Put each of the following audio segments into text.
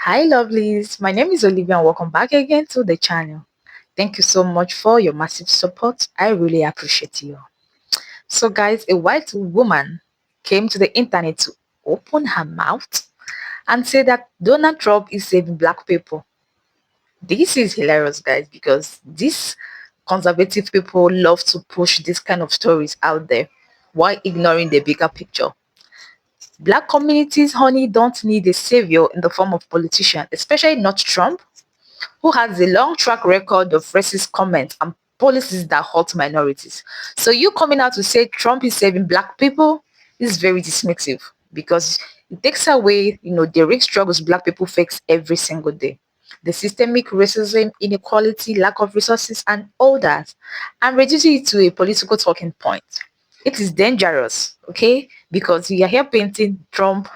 Hi lovelies, my name is Olivia and welcome back again to the channel. Thank you so much for your massive support. I really appreciate you. So guys, a white woman came to the internet to open her mouth and say that Donald Trump is saving black people. This is hilarious guys because these conservative people love to push this kind of stories out there while ignoring the bigger picture. Black communities, honey, don't need a savior in the form of politician, especially not Trump, who has a long track record of racist comments and policies that hurt minorities. So you coming out to say Trump is saving black people is very dismissive because it takes away, the real struggles black people face every single day. The systemic racism, inequality, lack of resources, and all that, and reducing it to a political talking point. It is dangerous, okay? Because we are here painting Trump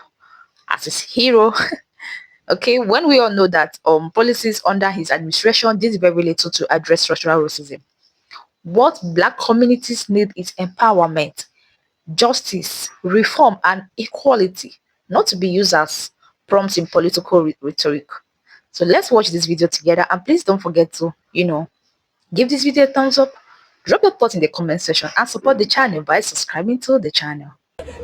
as his hero. Okay, when we all know that policies under his administration did very little to address structural racism. What black communities need is empowerment, justice, reform, and equality, not to be used as prompts in political rhetoric. So let's watch this video together, and please don't forget to, give this video a thumbs up, drop your thoughts in the comment section, and support the channel by subscribing to the channel.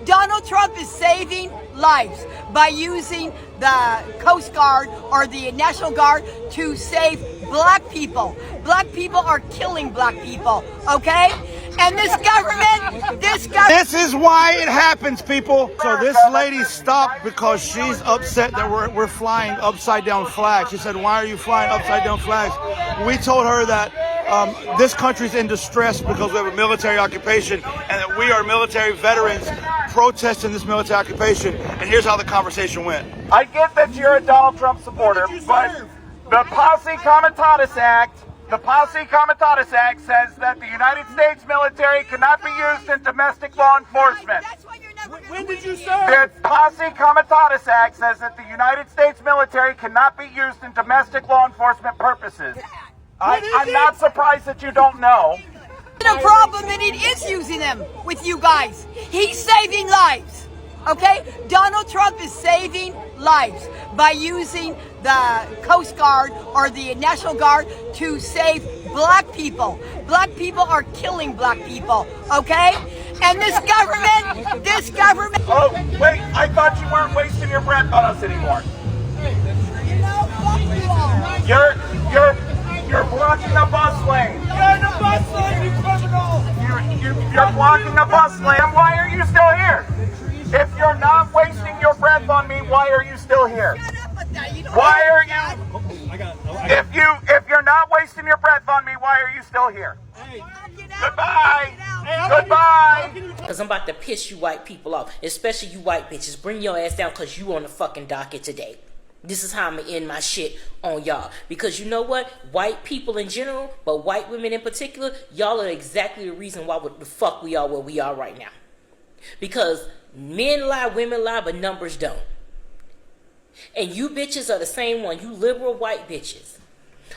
Donald Trump is saving lives by using the Coast Guard or the National Guard to save black people. Black people are killing black people, okay? And this government... This is why it happens, people. So this lady stopped because she's upset that we're flying upside down flags. She said, why are you flying upside down flags? We told her that this country's in distress because we have a military occupation and that we are military veterans protesting this military occupation. And here's how the conversation went. I get that you're a Donald Trump supporter, but the Posse Comitatus Act says that the United States military cannot be used in domestic law enforcement. When did you serve? The Posse Comitatus Act says that the United States military cannot be used in domestic law enforcement purposes. I'm not surprised that you don't know. The problem that it is using them with you guys. He's saving lives, okay? Donald Trump is saving lives by using the Coast Guard or the National Guard to save black people. Black people are killing black people, okay? And this government... Oh, wait, I thought you weren't wasting your breath on us anymore. Fuck you all. You're blocking the bus lane. You're in the bus lane, you criminal! You're blocking the bus lane. Why are you still here? If you're not wasting your breath on me, why are you still here? Why are you? If you're not wasting your breath on me, why are you still here? Goodbye. Goodbye. Because I'm about to piss you white people off, especially you white bitches. Bring your ass down because you on the fucking docket today. This is how I'm going to end my shit on y'all. Because you know what? White people in general, but white women in particular, y'all are exactly the reason why the fuck we are where we are right now. Because men lie, women lie, but numbers don't. And you bitches are the same one. You liberal white bitches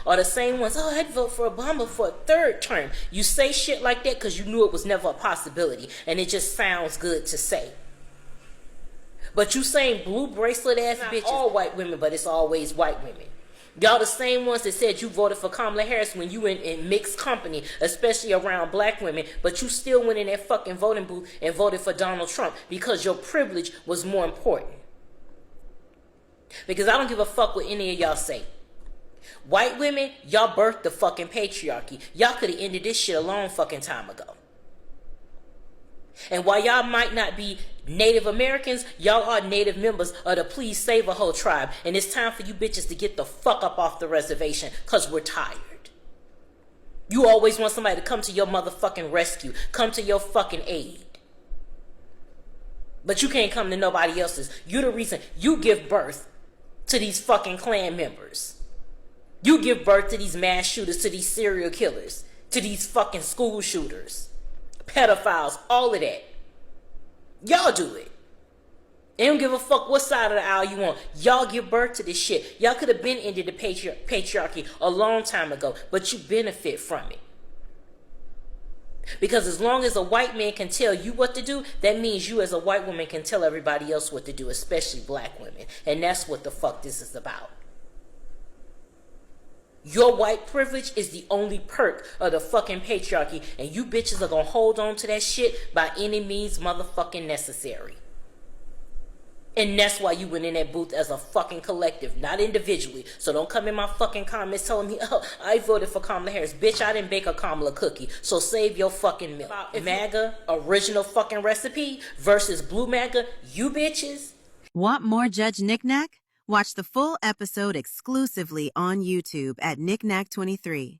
are the same ones. Oh, I'd vote for Obama for a third term. You say shit like that because you knew it was never a possibility. And it just sounds good to say. But you saying blue bracelet ass bitches, all white women, but it's always white women. Y'all the same ones that said you voted for Kamala Harris when you in mixed company, especially around black women, but you still went in that fucking voting booth and voted for Donald Trump because your privilege was more important. Because I don't give a fuck what any of y'all say. White women, y'all birthed the fucking patriarchy. Y'all could have ended this shit a long fucking time ago. And while y'all might not be Native Americans, y'all are native members of the Please Save a Whole tribe. And it's time for you bitches to get the fuck up off the reservation because we're tired. You always want somebody to come to your motherfucking rescue, come to your fucking aid. But you can't come to nobody else's. You're the reason you give birth to these fucking Klan members. You give birth to these mass shooters, to these serial killers, to these fucking school shooters. Pedophiles, all of that. Y'all do it. They don't give a fuck what side of the aisle you want. Y'all give birth to this shit. Y'all could have been ended the patriarchy a long time ago, but you benefit from it. Because as long as a white man can tell you what to do, that means you as a white woman can tell everybody else what to do, especially black women. And that's what the fuck this is about. Your white privilege is the only perk of the fucking patriarchy, and you bitches are gonna hold on to that shit by any means motherfucking necessary. And that's why you went in that booth as a fucking collective, not individually. So don't come in my fucking comments telling me, oh, I voted for Kamala Harris. Bitch, I didn't bake a Kamala cookie. So save your fucking milk. MAGA, original fucking recipe versus blue MAGA, you bitches. Want more Judge Knick-Knack? Watch the full episode exclusively on YouTube at Knick-Knack23.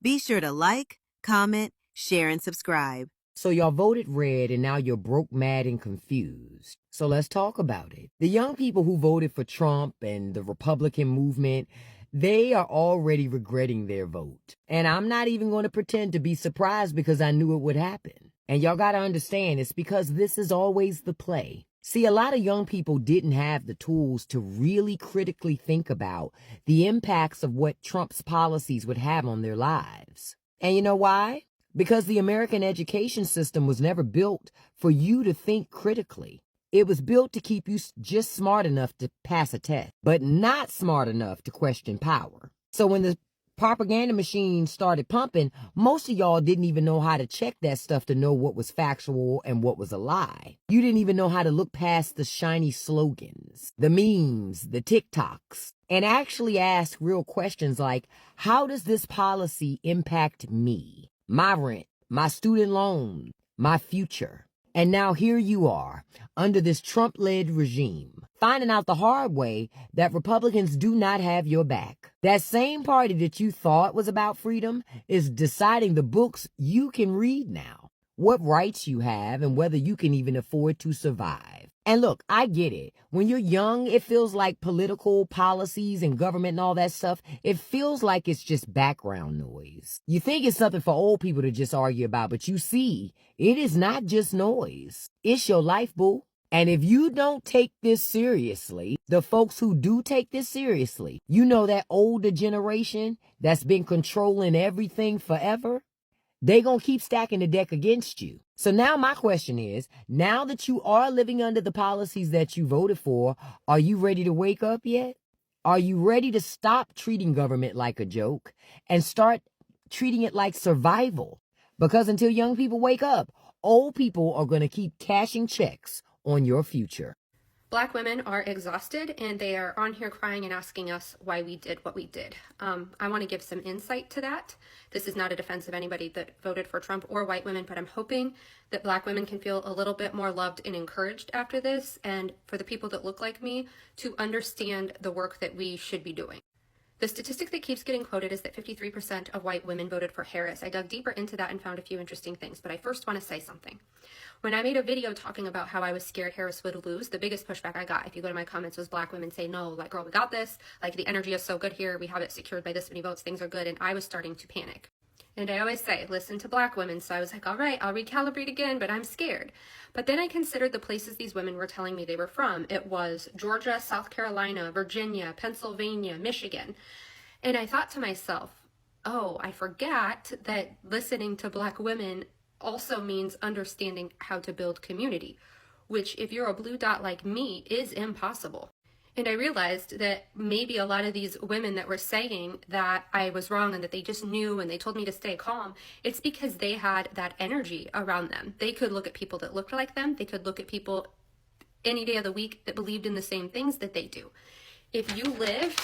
Be sure to like, comment, share, and subscribe. So y'all voted red and now you're broke, mad, and confused. So let's talk about it. The young people who voted for Trump and the Republican movement, they are already regretting their vote. And I'm not even going to pretend to be surprised because I knew it would happen. And y'all got to understand, it's because this is always the play. See, a lot of young people didn't have the tools to really critically think about the impacts of what Trump's policies would have on their lives. And you know why? Because the American education system was never built for you to think critically. It was built to keep you just smart enough to pass a test, but not smart enough to question power. So when the propaganda machine started pumping, most of y'all didn't even know how to check that stuff to know what was factual and what was a lie. You didn't even know how to look past the shiny slogans, the memes, the TikToks, and actually ask real questions like, how does this policy impact me? My rent, my student loan, my future. And now here you are, under this Trump-led regime, finding out the hard way that Republicans do not have your back. That same party that you thought was about freedom is deciding the books you can read now, what rights you have, and whether you can even afford to survive. And look, I get it. When you're young, it feels like political policies and government and all that stuff, it feels like it's just background noise. You think it's something for old people to just argue about, but you see, it is not just noise. It's your life, boo. And if you don't take this seriously, the folks who do take this seriously, you know that older generation that's been controlling everything forever, they gonna keep stacking the deck against you. So now my question is, now that you are living under the policies that you voted for, are you ready to wake up yet? Are you ready to stop treating government like a joke and start treating it like survival? Because until young people wake up, old people are gonna keep cashing checks on your future. Black women are exhausted and they are on here crying and asking us why we did what we did. I want to give some insight to that. This is not a defense of anybody that voted for Trump or white women, but I'm hoping that Black women can feel a little bit more loved and encouraged after this, and for the people that look like me to understand the work that we should be doing. The statistic that keeps getting quoted is that 53% of white women voted for Harris. I dug deeper into that and found a few interesting things, but I first want to say something. When I made a video talking about how I was scared Harris would lose, the biggest pushback I got, if you go to my comments, was Black women say, no, like, girl, we got this. Like, the energy is so good here. We have it secured by this many votes. Things are good. And I was starting to panic. And I always say, listen to Black women. So I was like, all right, I'll recalibrate again, but I'm scared. But then I considered the places these women were telling me they were from. It was Georgia, South Carolina, Virginia, Pennsylvania, Michigan. And I thought to myself, oh, I forgot that listening to Black women also means understanding how to build community, which if you're a blue dot like me is impossible. And I realized that maybe a lot of these women that were saying that I was wrong and that they just knew and they told me to stay calm, it's because they had that energy around them. They could look at people that looked like them. They could look at people any day of the week that believed in the same things that they do. If you live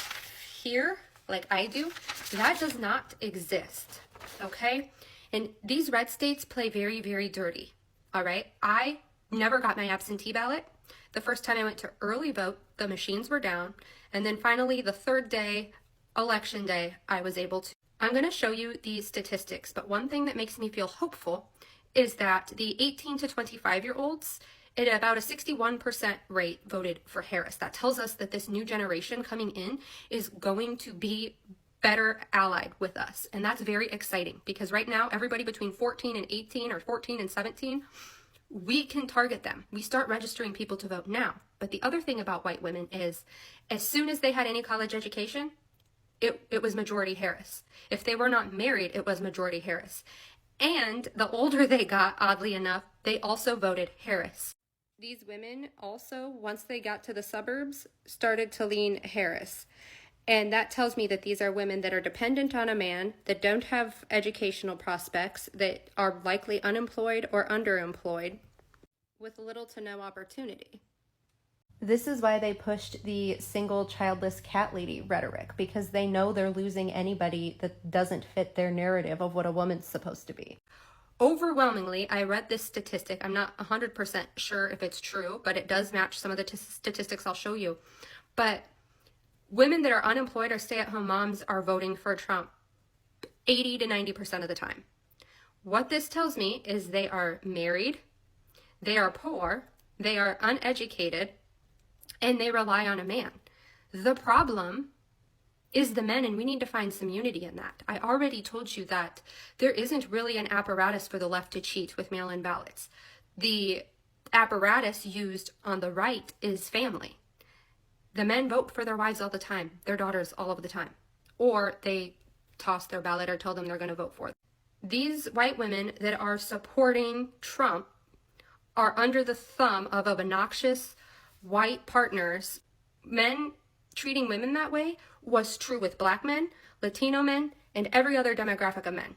here like I do, that does not exist, okay? And these red states play very, very dirty, all right? I never got my absentee ballot. The first time I went to early vote, the machines were down. And then finally, the third day, election day, I was able to. I'm going to show you these statistics, but one thing that makes me feel hopeful is that the 18 to 25-year-olds, at about a 61% rate, voted for Harris. That tells us that this new generation coming in is going to be better allied with us. And that's very exciting because right now, everybody between 14 and 18 or 14 and 17, we can target them. We start registering people to vote now. But the other thing about white women is as soon as they had any college education, it was majority Harris. If they were not married, it was majority Harris. And the older they got, oddly enough, they also voted Harris. These women also, once they got to the suburbs, started to lean Harris. And that tells me that these are women that are dependent on a man, that don't have educational prospects, that are likely unemployed or underemployed, with little to no opportunity. This is why they pushed the single childless cat lady rhetoric, because they know they're losing anybody that doesn't fit their narrative of what a woman's supposed to be. Overwhelmingly, I read this statistic. I'm not 100% sure if it's true, but it does match some of the statistics I'll show you. But women that are unemployed or stay-at-home moms are voting for Trump 80 to 90% of the time. What this tells me is they are married, they are poor, they are uneducated, and they rely on a man. The problem is the men, and we need to find some unity in that. I already told you that there isn't really an apparatus for the left to cheat with mail-in ballots. The apparatus used on the right is family. The men vote for their wives all the time, their daughters all of the time, or they toss their ballot or tell them they're going to vote for them. These white women that are supporting Trump are under the thumb of obnoxious white partners. Men treating women that way was true with black men, Latino men, and every other demographic of men.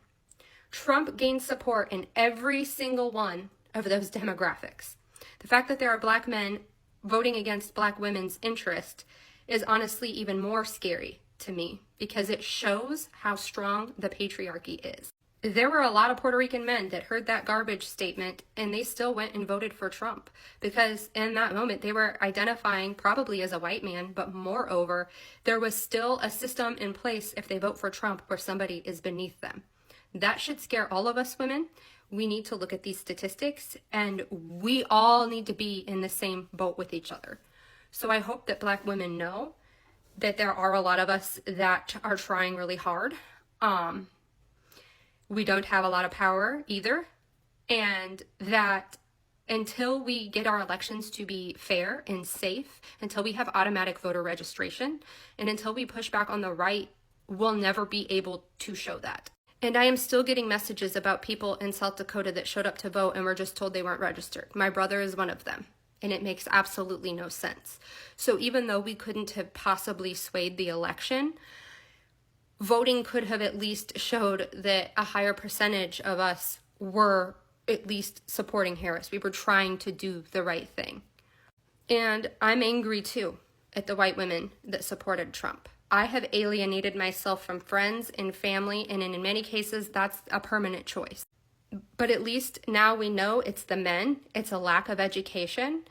Trump gained support in every single one of those demographics. The fact that there are black men voting against black women's interest is honestly even more scary to me, because it shows how strong the patriarchy is. There were a lot of Puerto Rican men that heard that garbage statement and they still went and voted for Trump, because in that moment they were identifying probably as a white man, but moreover, there was still a system in place if they vote for Trump where somebody is beneath them. That should scare all of us women. We need to look at these statistics, and we all need to be in the same boat with each other. So I hope that black women know that there are a lot of us that are trying really hard. We don't have a lot of power either, and that until we get our elections to be fair and safe, until we have automatic voter registration, and until we push back on the right, we'll never be able to show that. And I am still getting messages about people in South Dakota that showed up to vote and were just told they weren't registered. My brother is one of them, and it makes absolutely no sense. So even though we couldn't have possibly swayed the election, voting could have at least showed that a higher percentage of us were at least supporting Harris. We were trying to do the right thing. And I'm angry too at the white women that supported Trump. I have alienated myself from friends and family, and in many cases, that's a permanent choice. But at least now we know it's the men, it's a lack of education,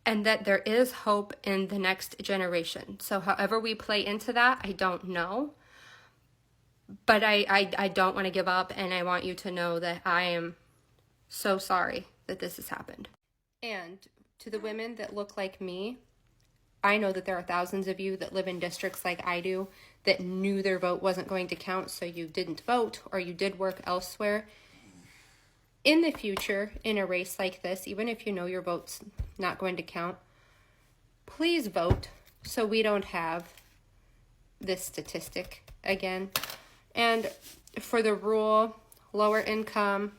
and that there is hope in the next generation. So however we play into that, I don't know. But I don't want to give up, and I want you to know that I am so sorry that this has happened. And to the women that look like me, I know that there are thousands of you that live in districts like I do that knew their vote wasn't going to count, so you didn't vote or you did work elsewhere. In the future, in a race like this, even if you know your vote's not going to count, please vote so we don't have this statistic again. And for the rural, lower income,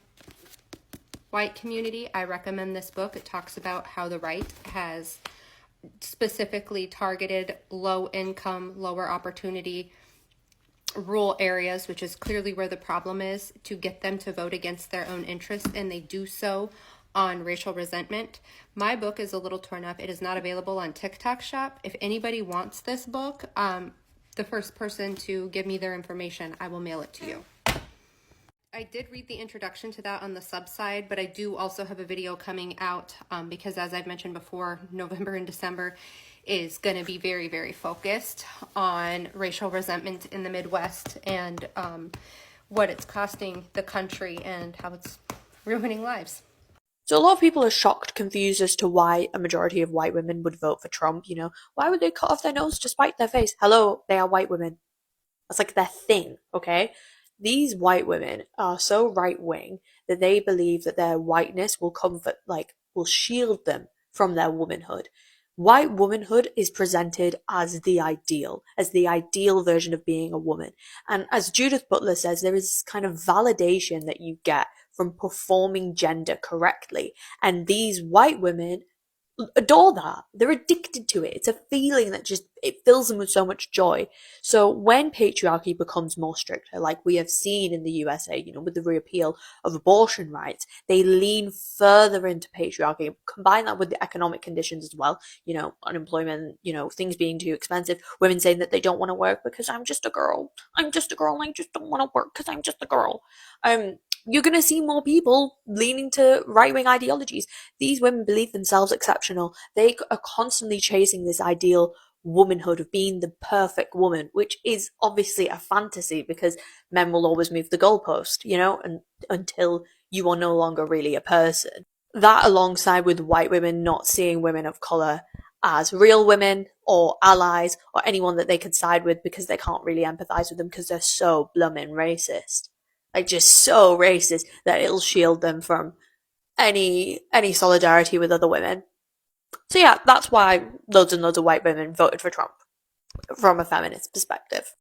white community, I recommend this book. It talks about how the right has specifically targeted low income, lower opportunity rural areas, which is clearly where the problem is, to get them to vote against their own interests, and they do so on racial resentment. My book is a little torn up. It is not available on TikTok Shop. If anybody wants this book, the first person to give me their information, I will mail it to you. I did read the introduction to that on the sub side, but I do also have a video coming out because, as I've mentioned before, November and December is going to be very, very focused on racial resentment in the Midwest and what it's costing the country and how it's ruining lives. So a lot of people are shocked, confused as to why a majority of white women would vote for Trump. You know, why would they cut off their nose to spite their face? Hello, they are white women. That's like their thing, okay? These white women are so right-wing that they believe that their whiteness will comfort, will shield them from their womanhood. White womanhood is presented as the ideal version of being a woman. And as Judith Butler says, there is kind of validation that you get from performing gender correctly. And these white women adore that. They're addicted to it. It's a feeling that just, it fills them with so much joy. So when patriarchy becomes more stricter, like we have seen in the USA, with the repeal of abortion rights, they lean further into patriarchy. Combine that with the economic conditions as well, unemployment, things being too expensive, women saying that they don't want to work because I'm just a girl. I just don't want to work because I'm just a girl. You're going to see more people leaning to right-wing ideologies. These women believe themselves exceptional. They are constantly chasing this ideal womanhood of being the perfect woman, which is obviously a fantasy because men will always move the goalpost, and until you are no longer really a person. That, alongside with white women not seeing women of colour as real women or allies or anyone that they could side with because they can't really empathise with them because they're so blooming racist. Like, just so racist that it'll shield them from any solidarity with other women. So yeah, that's why loads and loads of white women voted for Trump from a feminist perspective.